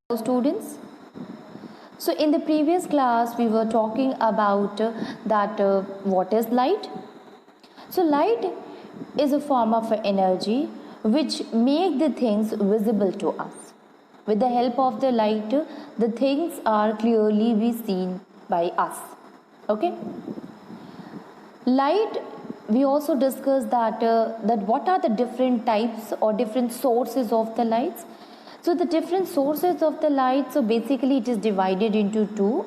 Hello students. So in the previous class we were talking about what is light. So light is a form of energy which make the things visible to us. With the help of the light, the things are clearly be seen by us. Okay. Light, we also discussed that what are the different types or different sources of the lights. So the different sources of the light, so basically it is divided into two.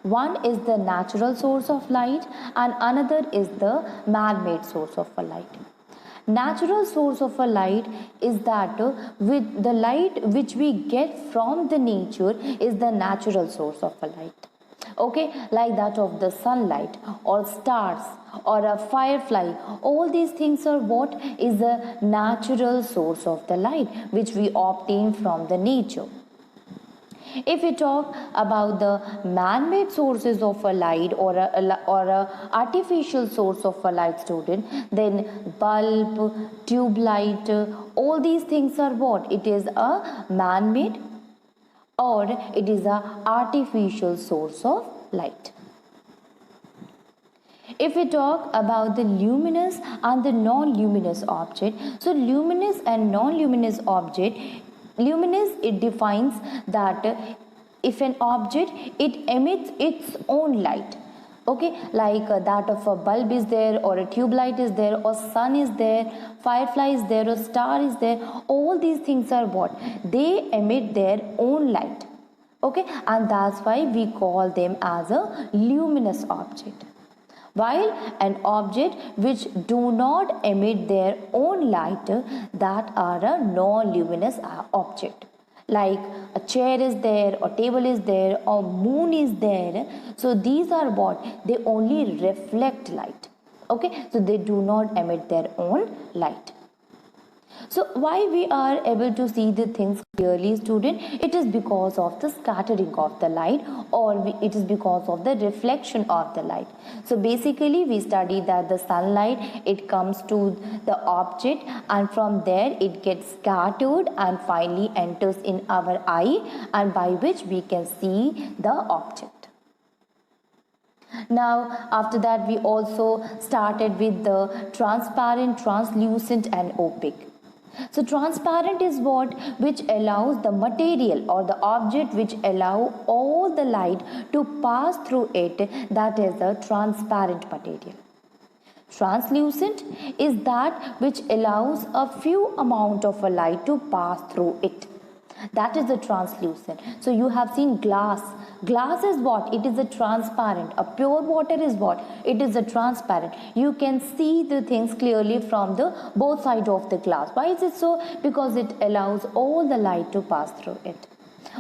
One is the natural source of light and another is the man-made source of a light. Natural source of a light is that with the light which we get from the nature is the natural source of a light. Okay, like that of the sunlight or stars or a firefly. All these things are what is the natural source of the light which we obtain from the nature. If we talk about the man-made sources of a light or a artificial source of a light, student, then bulb, tube light, all these things are what? It is a man-made or it is a artificial source of light. If we talk about the luminous and the non-luminous object, so luminous and non-luminous object, luminous, it defines that if an object, it emits its own light. Okay, like that of a bulb is there or a tube light is there or sun is there, firefly is there or star is there. All these things are what? They emit their own light. Okay, and that's why we call them as a luminous object. While an object which do not emit their own light, that are a non-luminous object. Like a chair is there or table is there or moon is there. So these are what? They only reflect light. Okay, so they do not emit their own light. So why we are able to see the things clearly, student? It is because of the scattering of the light or it is because of the reflection of the light. So basically we study that the sunlight, it comes to the object and from there it gets scattered and finally enters in our eye, and by which we can see the object. Now after that we also started with the transparent, translucent and opaque. So transparent is what? Which allows the material or the object which allow all the light to pass through it, that is the transparent material. Translucent is that which allows a few amount of a light to pass through it. That is the translucent. So you have seen glass. Glass is what? It is a transparent. A pure water is what? It is a transparent. You can see the things clearly from the both sides of the glass. Why is it so? Because it allows all the light to pass through it.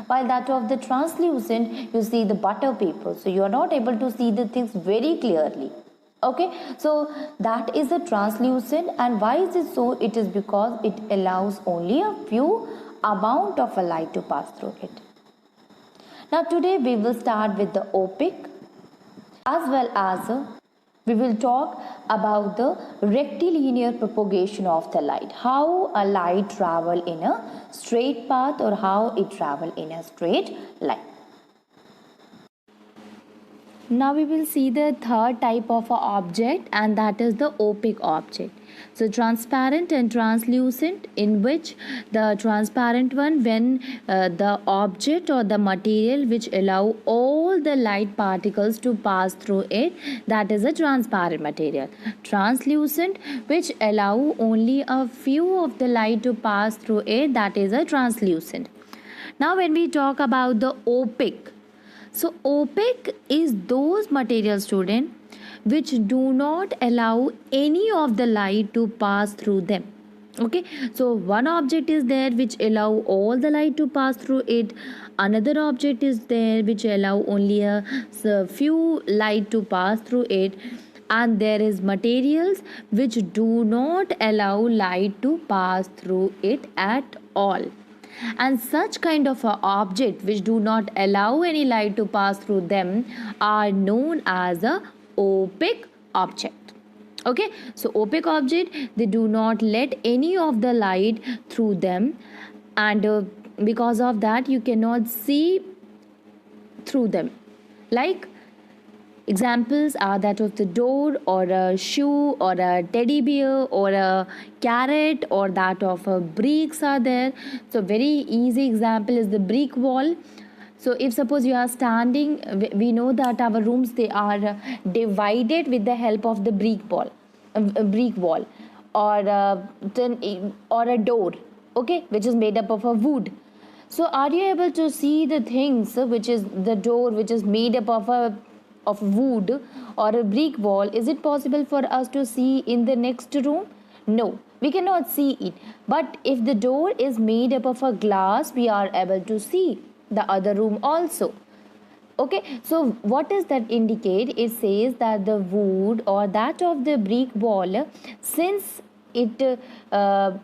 While that of the translucent, you see the butter paper. So you are not able to see the things very clearly. Okay, so that is a translucent. And why is it so? It is because it allows only a few amount of a light to pass through it. Now today we will start with the opaque, as well as we will talk about the rectilinear propagation of the light, how a light travel in a straight path or how it travel in a straight line. Now we will see the third type of a object, and that is the opaque object. So transparent and translucent, in which the transparent one, when the object or the material which allow all the light particles to pass through it, that is a transparent material. Translucent, which allow only a few of the light to pass through it, that is a translucent. Now when we talk about the opaque, so opaque is those materials, student, which do not allow any of the light to pass through them. Okay, so one object is there which allow all the light to pass through it. Another object is there which allow only a few light to pass through it. And there is materials which do not allow light to pass through it at all. And such kind of a object which do not allow any light to pass through them are known as a opaque object. Okay, so opaque object, they do not let any of the light through them, and because of that you cannot see through them. Like examples are that of the door, or a shoe, or a teddy bear, or a carrot, or that of bricks are there. So very easy example is the brick wall. So if suppose you are standing, we know that our rooms, they are divided with the help of the brick wall, or or a door, okay, which is made up of a wood. So are you able to see the things which is the door, which is made up of wood, or a brick wall? Is it possible for us to see in the next room? No, we cannot see it. But if the door is made up of a glass, we are able to see the other room also. Okay, so what does that indicate? It says that the wood or that of the brick wall, since it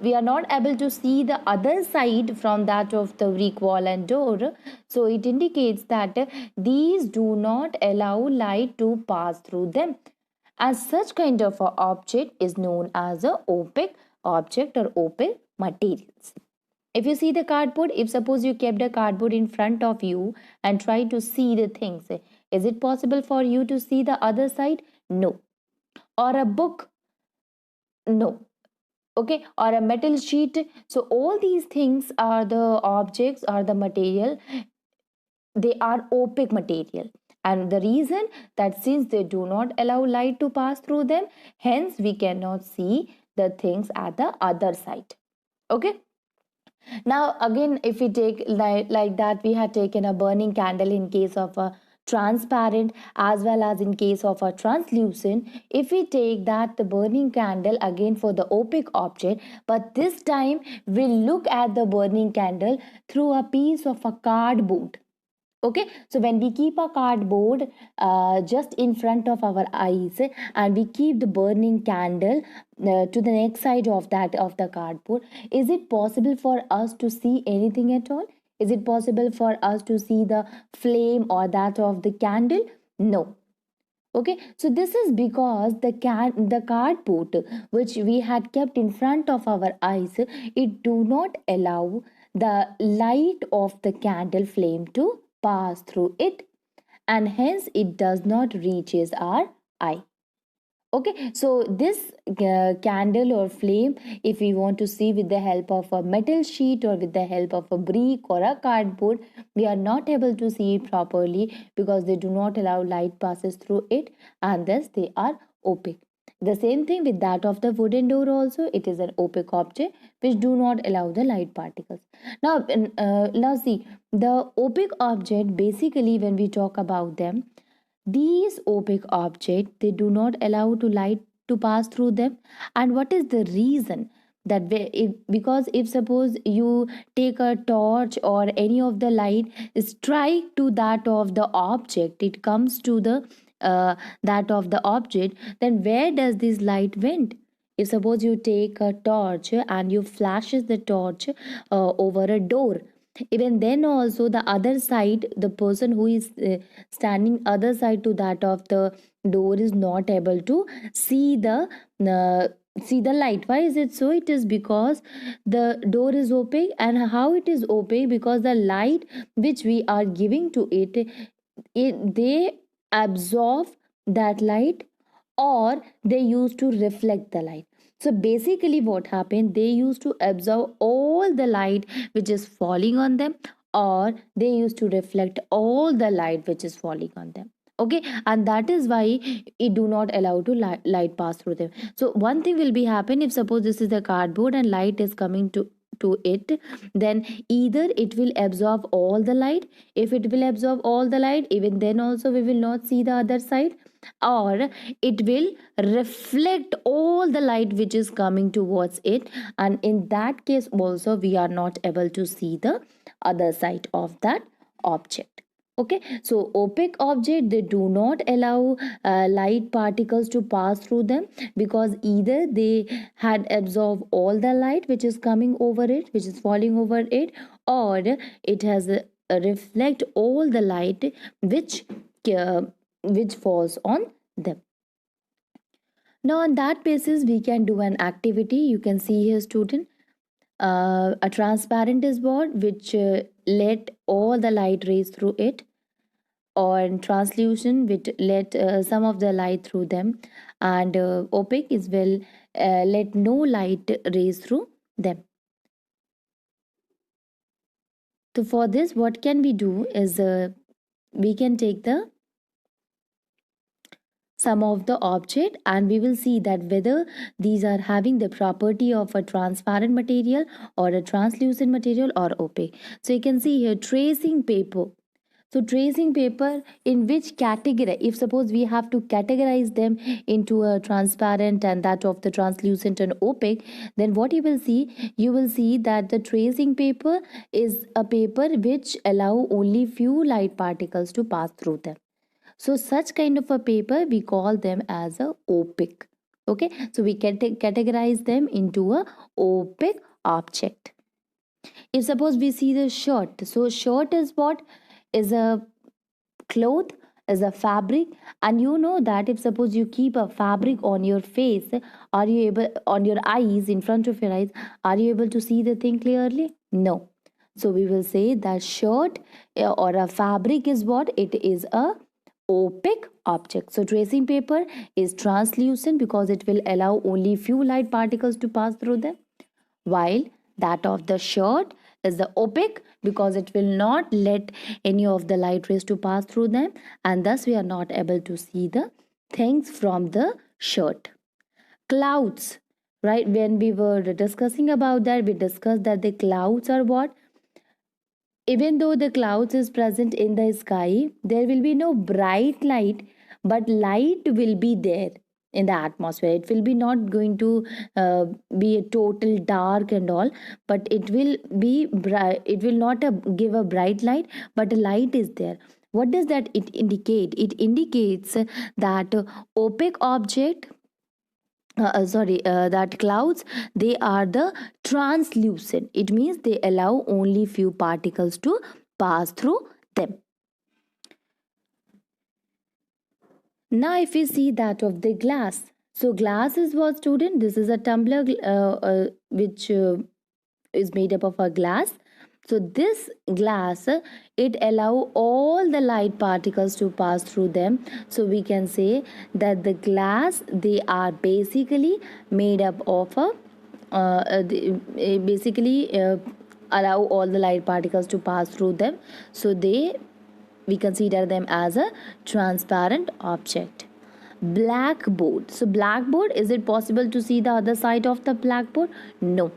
we are not able to see the other side from that of the brick wall and door, so it indicates that these do not allow light to pass through them. As such kind of a object is known as a opaque object or opaque materials. If you see the cardboard, if suppose you kept a cardboard in front of you and try to see the things, is it possible for you to see the other side? No. Or a book? No. Okay, or a metal sheet. So all these things are the objects or the material, they are opaque material. And the reason that since they do not allow light to pass through them, hence we cannot see the things at the other side. Okay. Now again, if we take like that, we had taken a burning candle in case of a transparent as well as in case of a translucent. If we take that the burning candle again for the opaque object, but this time we'll look at the burning candle through a piece of a cardboard. Okay, so when we keep a cardboard just in front of our eyes, and we keep the burning candle to the next side of that of the cardboard, is it possible for us to see anything at all? Is it possible for us to see the flame or that of the candle? No. Okay, so this is because the cardboard which we had kept in front of our eyes, it do not allow the light of the candle flame to pass through it, and hence it does not reaches our eye. Okay, so this candle or flame, if we want to see with the help of a metal sheet or with the help of a brick or a cardboard, we are not able to see it properly because they do not allow light passes through it, and thus they are opaque. The same thing with that of the wooden door also, it is an opaque object which do not allow the light particles. Now see, the opaque object, basically when we talk about them, these opaque objects, they do not allow to light to pass through them. And what is the reason? That because if suppose you take a torch or any of the light, strike to that of the object, it comes to the that of the object, then where does this light went? If suppose you take a torch and you flashes the torch over a door, even then also the other side, the person who is standing other side to that of the door is not able to see uh, the light. Why is it so? It is because the door is opaque. And how it is opaque? Because the light which we are giving to it they absorb that light, or they used to reflect the light. So basically what happened, they used to absorb all the light which is falling on them, or they used to reflect all the light which is falling on them. Okay, and that is why it do not allow to light pass through them. So one thing will be happen, if suppose this is the cardboard and light is coming to it, then either it will absorb all the light. If it will absorb all the light, even then also we will not see the other side, or it will reflect all the light which is coming towards it, and in that case also we are not able to see the other side of that object. Okay, so opaque object, they do not allow light particles to pass through them, because either they had absorbed all the light which is coming over it, which is falling over it, or it has reflect all the light which falls on them. Now on that basis we can do an activity. You can see here, student, A transparent is what? Which let all the light rays through it, or translucent which let some of the light through them, and opaque is will let no light rays through them. So for this, what can we do is we can take the sum of the object, and we will see that whether these are having the property of a transparent material or a translucent material or opaque. So you can see here tracing paper. So tracing paper, in which category, if suppose we have to categorize them into a transparent and that of the translucent and opaque, then what you will see that the tracing paper is a paper which allow only few light particles to pass through them. So such kind of a paper we call them as a opaque. Okay, so we can categorize them into a opaque object. If suppose we see the shirt, so shirt is what? Is a cloth, is a fabric, and you know that if suppose you keep a fabric on your face, are you able, on your eyes, in front of your eyes, are you able to see the thing clearly? No. So we will say that shirt or a fabric is what? It is a opaque object. So tracing paper is translucent because it will allow only few light particles to pass through them, while that of the shirt is the opaque because it will not let any of the light rays to pass through them, and thus we are not able to see the things from the shirt. Clouds, right? When we were discussing about that, we discussed that the clouds are what? Even though the clouds is present in the sky, there will be no bright light, but light will be there in the atmosphere. It will be not going to be a total dark and all, but it will be bright. It will not give a bright light, but a light is there. What does that it indicate? It indicates that opaque object, that clouds, they are the translucent. It means they allow only few particles to pass through them. Now if we see that of the glass, so glass is what, student? This is a tumbler which is made up of a glass. So this glass, it allow all the light particles to pass through them. So we can say that the glass, they are basically made up of a basically allow all the light particles to pass through them. So we consider them as a transparent object. Blackboard. So blackboard, is it possible to see the other side of the blackboard? No.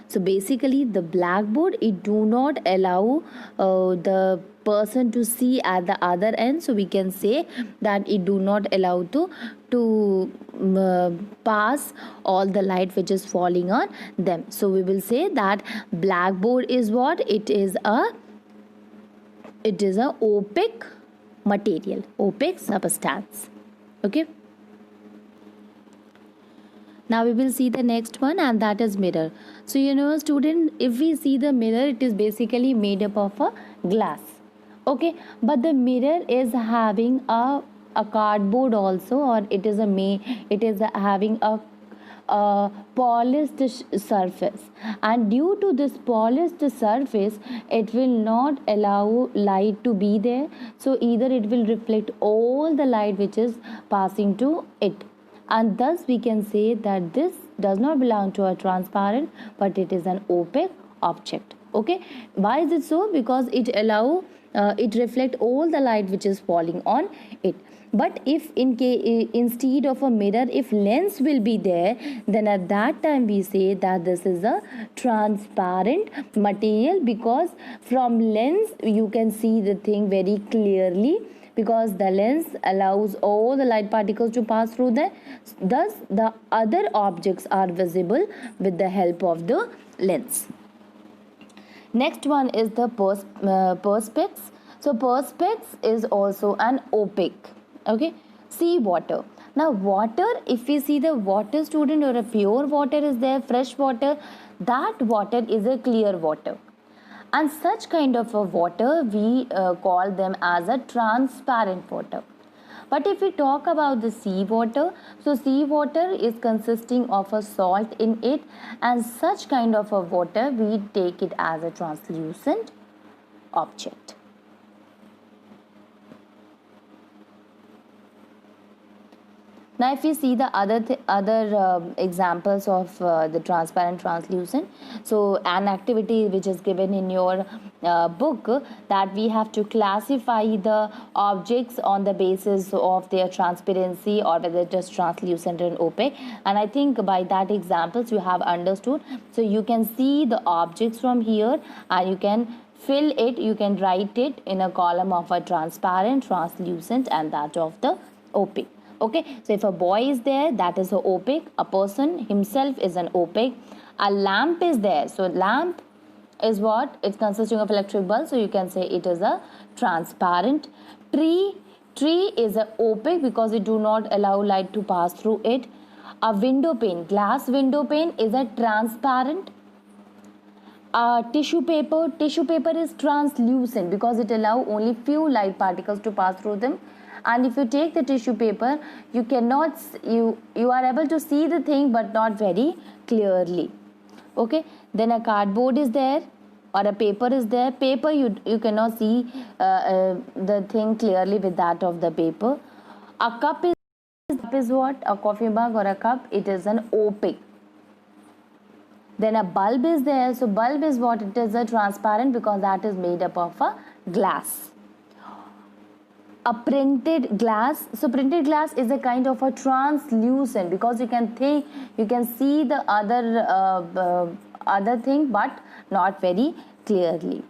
So basically the blackboard, it do not allow the person to see at the other end. So we can say that it do not allow to pass all the light which is falling on them. So we will say that blackboard is what? It is a opaque material, opaque substance. Okay. Now we will see the next one, and that is mirror. So you know, student, if we see the mirror, it is basically made up of a glass. Okay, but the mirror is having a cardboard also, or it is having a polished surface, and due to this polished surface, it will not allow light to be there. So either it will reflect all the light which is passing to it, and thus we can say that this does not belong to a transparent, but it is an opaque object. Okay, why is it so? Because it reflect all the light which is falling on it. But if instead of a mirror, if lens will be there, then at that time we say that this is a transparent material, because from lens you can see the thing very clearly, because the lens allows all the light particles to pass through there. Thus the other objects are visible with the help of the lens. Next one is the perspex. So perspex is also an opaque. Okay, sea water. Now water, if we see the water, student, or a pure water is there, fresh water, that water is a clear water, and such kind of a water we call them as a transparent water. But if we talk about the seawater, so seawater is consisting of a salt in it, and such kind of a water we take it as a translucent object. Now, if you see the other examples of the transparent, translucent, so an activity which is given in your book, that we have to classify the objects on the basis of their transparency or whether it is translucent and opaque. And I think by that examples you have understood. So you can see the objects from here and you can fill it, you can write it in a column of a transparent, translucent and that of the opaque. Okay, so if a boy is there, that is a opaque. A person himself is an opaque. A lamp is there, so lamp is what? It's consisting of electric bulb, so you can say it is a transparent. Tree is a opaque because it do not allow light to pass through it. A window pane, glass window pane is a transparent. Tissue paper is translucent because it allow only few light particles to pass through them. And if you take the tissue paper, you cannot, you are able to see the thing but not very clearly. Okay, then a cardboard is there or a paper is there. Paper, you cannot see the thing clearly with that of the paper. A cup is what? A coffee mug or a cup, it is an opaque. Then a bulb is there, so bulb is what? It is a transparent because that is made up of a glass. A printed glass, so printed glass is a kind of a translucent because you can see the other thing but not very clearly.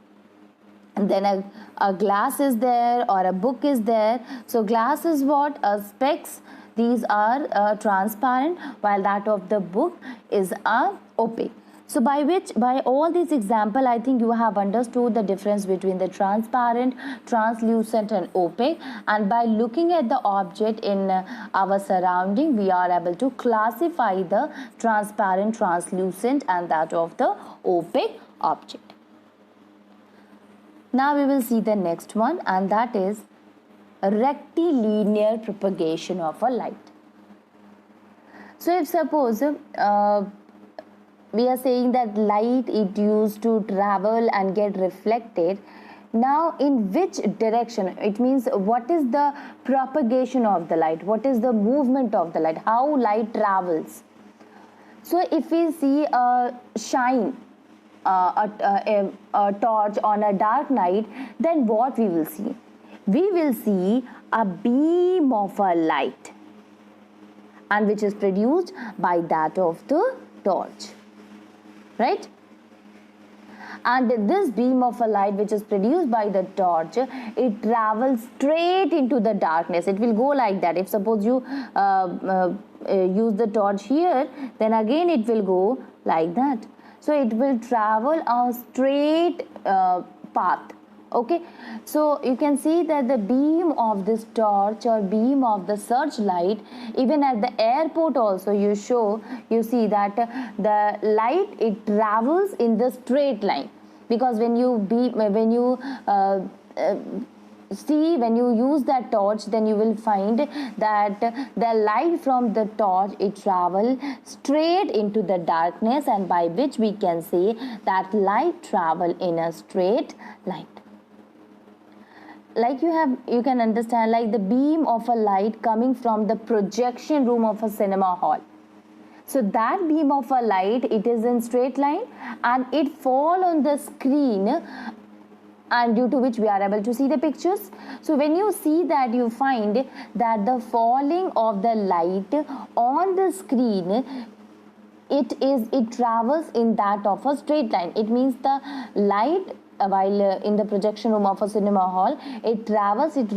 And then a glass is there or a book is there. So glass is what? A specs, these are transparent, while that of the book is a opaque. So by all these examples, I think you have understood the difference between the transparent, translucent and opaque. And by looking at the object in our surrounding, we are able to classify the transparent, translucent and that of the opaque object. Now we will see the next one, and that is rectilinear propagation of a light. So if suppose we are saying that light it used to travel and get reflected. Now in which direction? It means what is the propagation of the light? What is the movement of the light? How light travels? So if we see a shine, a torch on a dark night, then what we will see? We will see a beam of a light, and which is produced by that of the torch. Right? And this beam of a light which is produced by the torch, it travels straight into the darkness. It will go like that. If suppose you use the torch here, then again it will go like that. So it will travel a straight path. Okay, so you can see that the beam of this torch or beam of the searchlight, even at the airport also you see that the light it travels in the straight line, because when you use that torch, then you will find that the light from the torch it travel straight into the darkness, and by which we can say that light travel in a straight line. Like you can understand, like the beam of a light coming from the projection room of a cinema hall. So that beam of a light, it is in straight line and it fall on the screen, and due to which we are able to see the pictures. So when you see that, you find that the falling of the light on the screen, it travels in that of a straight line. It means the light while in the projection room of a cinema hall, it travels, it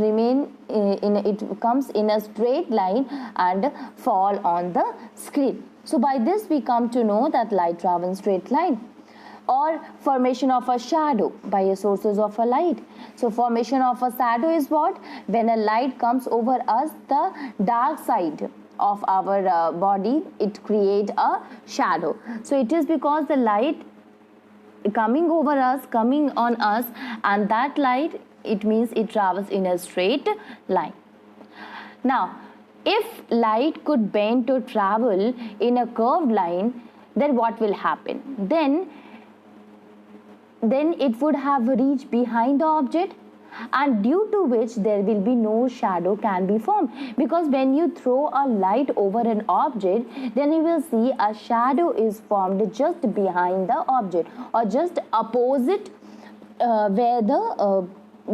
comes in a straight line and fall on the screen. So by this we come to know that light travels in straight line. Or formation of a shadow by sources of a light. So formation of a shadow is what? When a light comes over us, the dark side of our body, it creates a shadow. So it is because the light coming over us, coming on us, and that light, it means it travels in a straight line. Now, if light could bend to travel in a curved line, then what will happen? Then it would have reached behind the object, and due to which there will be no shadow can be formed, because when you throw a light over an object, then you will see a shadow is formed just behind the object or just opposite where the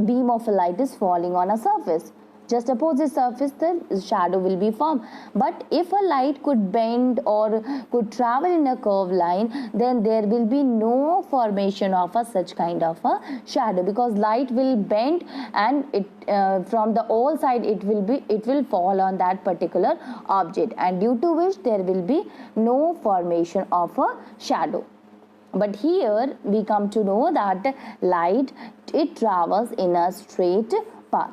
beam of a light is falling on a surface. Just opposite surface the shadow will be formed. But if a light could bend or could travel in a curved line, then there will be no formation of a such kind of a shadow, because light will bend and it from the all side it will fall on that particular object, and due to which there will be no formation of a shadow. But here we come to know that light, it travels in a straight path.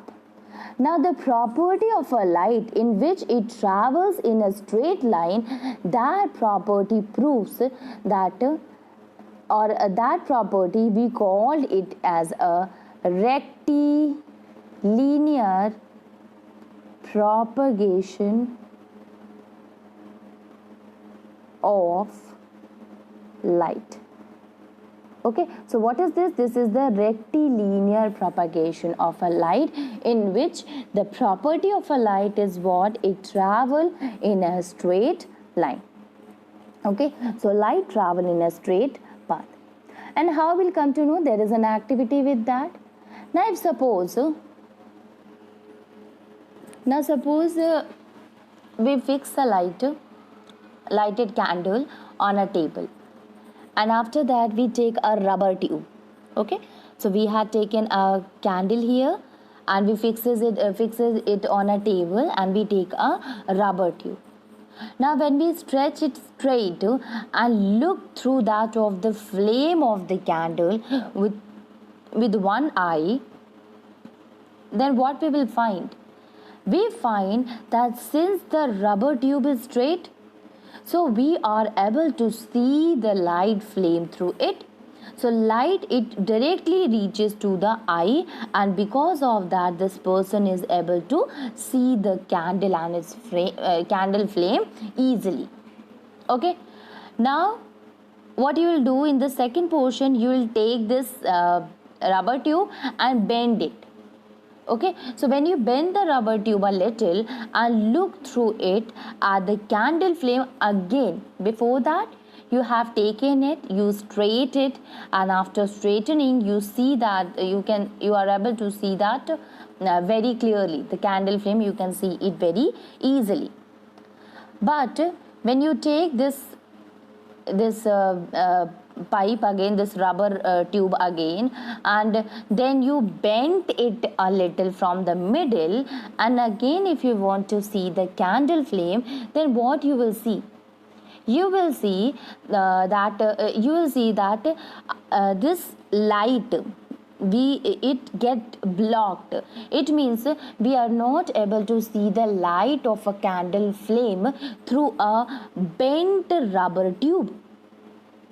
Now, the property of a light in which it travels in a straight line, that property proves that that property we called it as a rectilinear propagation of light. Okay, so what is this? This is the rectilinear propagation of a light, in which the property of a light is what? It travel in a straight line. Okay, so light travel in a straight path. And how we'll come to know? There is an activity with that. Now if suppose we fix a lighted candle on a table, and after that we take a rubber tube. Okay, so we had taken a candle here and we fixes it on a table, and we take a rubber tube. Now when we stretch it straight and look through that of the flame of the candle with one eye, then what we will find? We find that since the rubber tube is straight, so we are able to see the light flame through it. So light, it directly reaches to the eye, and because of that this person is able to see the candle and its candle flame easily. Okay, now what you will do in the second portion, you will take this rubber tube and bend it. Okay, so when you bend the rubber tube a little and look through it at the candle flame again, before that you have taken it, you straight it, and after straightening you see that you are able to see that very clearly. The candle flame, you can see it very easily. But when you take this pipe again, this rubber tube again, and then you bend it a little from the middle, and again if you want to see the candle flame, then what you will see? You will see that this light, it get blocked. It means we are not able to see the light of a candle flame through a bent rubber tube.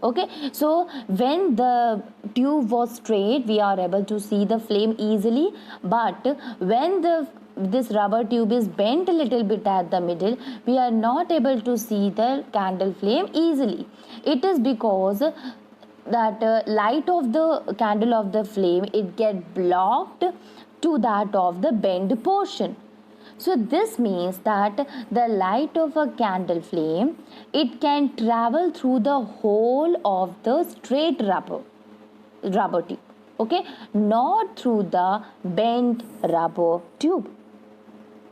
Okay, so when the tube was straight, we are able to see the flame easily, but when this rubber tube is bent a little bit at the middle, we are not able to see the candle flame easily. It is because that light of the candle of the flame, it get blocked to that of the bent portion. So this means that the light of a candle flame, it can travel through the whole of the straight rubber tube. Okay, not through the bent rubber tube.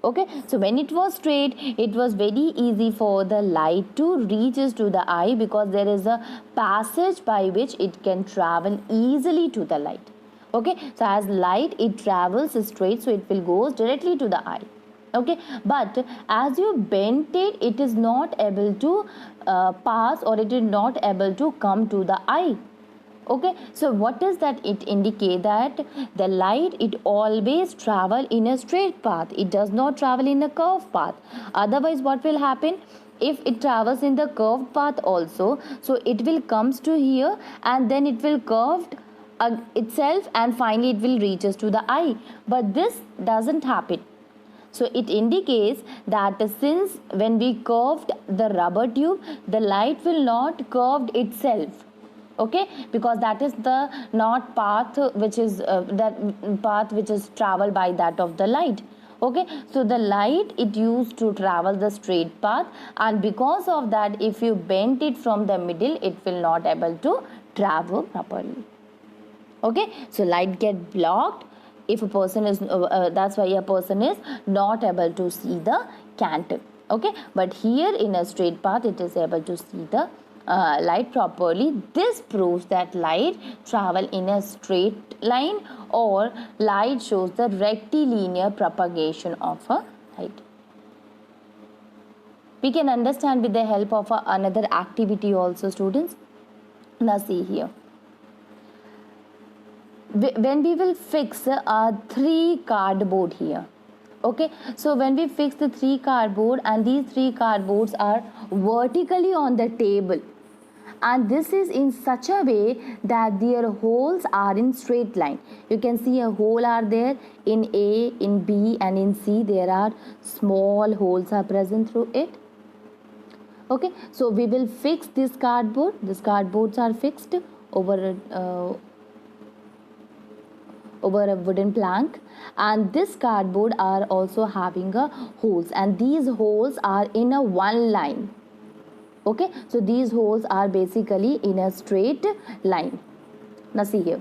Okay, so when it was straight, it was very easy for the light to reach to the eye, because there is a passage by which it can travel easily to the light. Okay, so as light, it travels straight, so it will go directly to the eye. Okay, but as you bend it, it is not able to pass, or it is not able to come to the eye. Okay, so what does that? It indicate that the light, it always travel in a straight path. It does not travel in a curved path. Otherwise what will happen? If it travels in the curved path also, so it will comes to here, and then it will curved itself, and finally it will reaches to the eye. But this doesn't happen. So it indicates that since when we curved the rubber tube, the light will not curved itself, okay, because that is the not path which is that path which is traveled by that of the light. Okay, so the light it used to travel the straight path, and because of that if you bend it from the middle, it will not able to travel properly. Okay, so light get blocked if a person is that's why a person is not able to see the candle. Okay, but here in a straight path it is able to see the light properly. This proves that light travel in a straight line, or light shows the rectilinear propagation of a light. We can understand with the help of another activity also, students. Now see here, when we will fix a 3 cardboard here. Okay, so when we fix the 3 cardboard, and these 3 cardboards are vertically on the table, and this is in such a way that their holes are in straight line. You can see a hole are there in A, in B, and in C there are small holes are present through it. Okay, so we will fix this cardboard. These cardboards are fixed over a wooden plank, and this cardboard are also having a holes, and these holes are in a one line. Okay, so these holes are basically in a straight line. Now see here,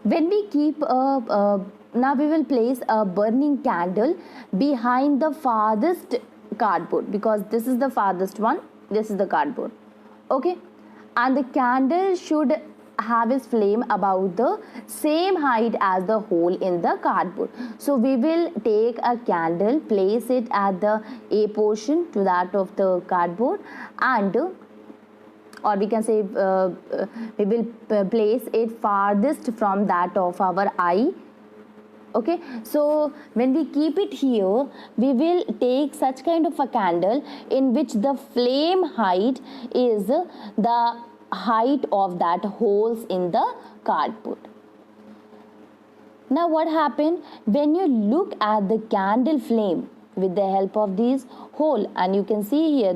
when we keep now we will place a burning candle behind the farthest cardboard, because this is the farthest one, this is the cardboard. Okay, and the candle should have its flame about the same height as the hole in the cardboard. So we will take a candle, place it at the A portion to that of the cardboard, and or we can say we will place it farthest from that of our eye. Okay, so when we keep it here, we will take such kind of a candle in which the flame height is the height of that holes in the cardboard. Now what happened when you look at the candle flame with the help of these hole, and you can see here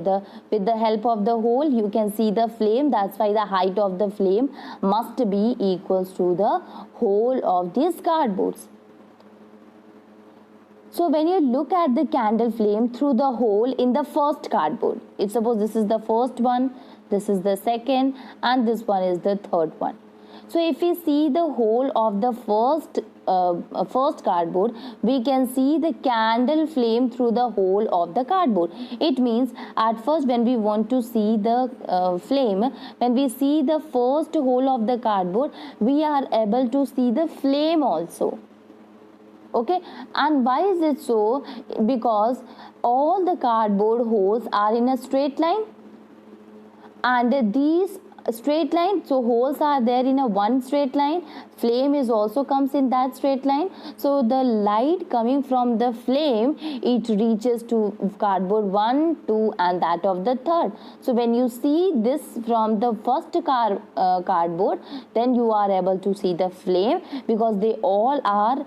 with the help of the hole you can see the flame. That's why the height of the flame must be equals to the hole of these cardboards. So when you look at the candle flame through the hole in the first cardboard, if suppose this is the first one, this is the second, and this one is the third one. So if we see the hole of the first cardboard, we can see the candle flame through the hole of the cardboard. It means at first when we want to see the flame, when we see the first hole of the cardboard, we are able to see the flame also. Okay, and why is it so? Because all the cardboard holes are in a straight line, and these straight line, so holes are there in a one straight line, flame is also comes in that straight line. So the light coming from the flame, it reaches to cardboard 1, 2 and that of the third. So when you see this from the first cardboard, then you are able to see the flame, because they all are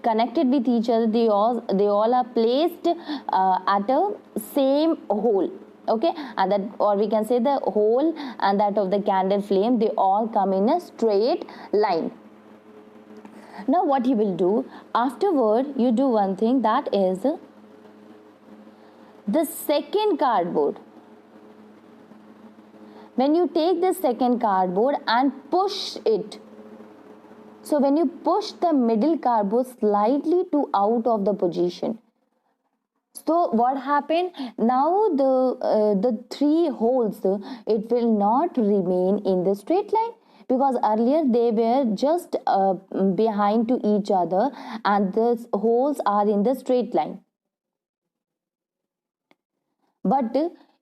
connected with each other. They all are placed at a same hole. Okay, and that, or we can say the hole and that of the candle flame, they all come in a straight line. Now what you will do afterward, you do one thing, that is the second cardboard. When you take the second cardboard and push it, so when you push the middle cardboard slightly to out of the position, so what happened now, the 3 holes, it will not remain in the straight line, because earlier they were just behind to each other, and the holes are in the straight line. But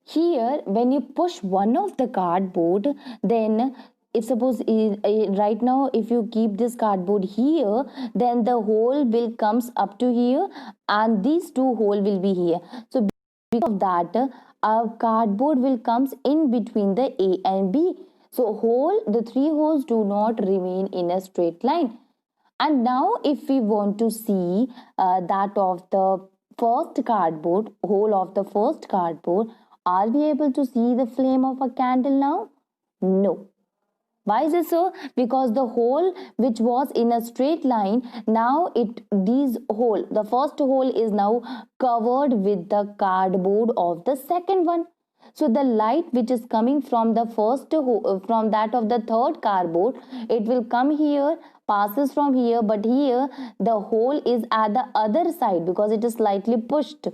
here when you push one of the cardboard, then if suppose right now if you keep this cardboard here, then the hole will comes up to here, and these 2 hole will be here. So because of that, a cardboard will comes in between the A and B. So the 3 holes do not remain in a straight line, And now if we want to see that of the first cardboard, whole of the first cardboard, are we able to see the flame of a candle now? No. Why is it so? Because the hole which was in a straight line, now the first hole is now covered with the cardboard of the second one. So the light which is coming from the from that of the third cardboard, it will come here, passes from here, but here the hole is at the other side because it is slightly pushed.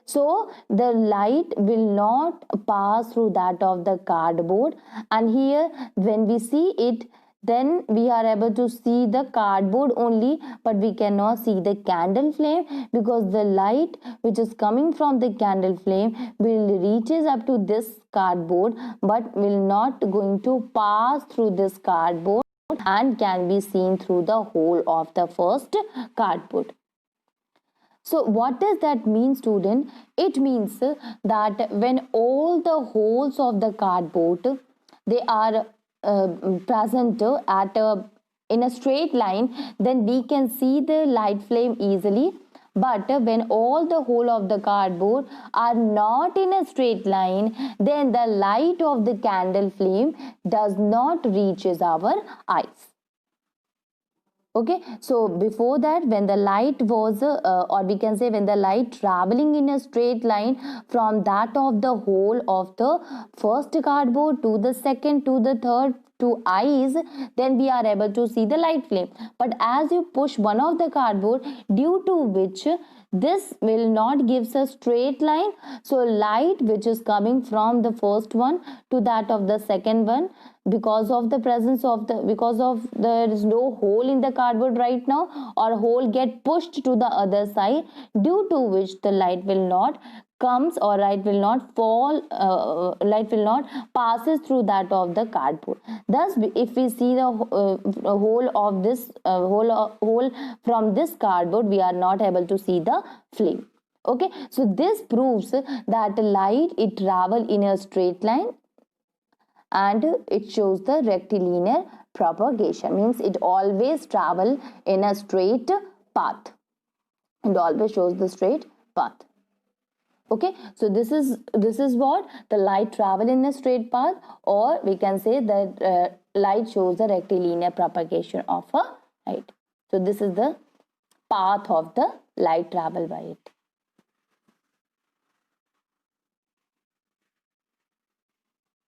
So the light will not pass through that of the cardboard, and here when we see it, then we are able to see the cardboard only, but we cannot see the candle flame, because the light which is coming from the candle flame will reaches up to this cardboard but will not going to pass through this cardboard and can be seen through the hole of the first cardboard. So what does that mean, student? It means that when all the holes of the cardboard, they are present in a straight line, then we can see the light flame easily. But when all the hole of the cardboard are not in a straight line, then the light of the candle flame does not reaches our eyes. Okay, so before that, when the light was or we can say when the light traveling in a straight line from that of the hole of the first cardboard to the second to the third to eyes, then we are able to see the light flame. But as you push one of the cardboard, due to which this will not gives a straight line, so light which is coming from the first one to that of the second one, because of the presence of because of there is no hole in the cardboard right now, or hole get pushed to the other side, due to which the light will not comes, or light will not fall, light will not passes through that of the cardboard. Thus if we see the whole of this hole from this cardboard, we are not able to see the flame. Okay, so this proves that light it travel in a straight line, and it shows the rectilinear propagation, means it always travel in a straight path. It always shows the straight path. Okay, so this is what the light travel in a straight path, or we can say that light shows the rectilinear propagation of a light. So this is the path of the light travel by it.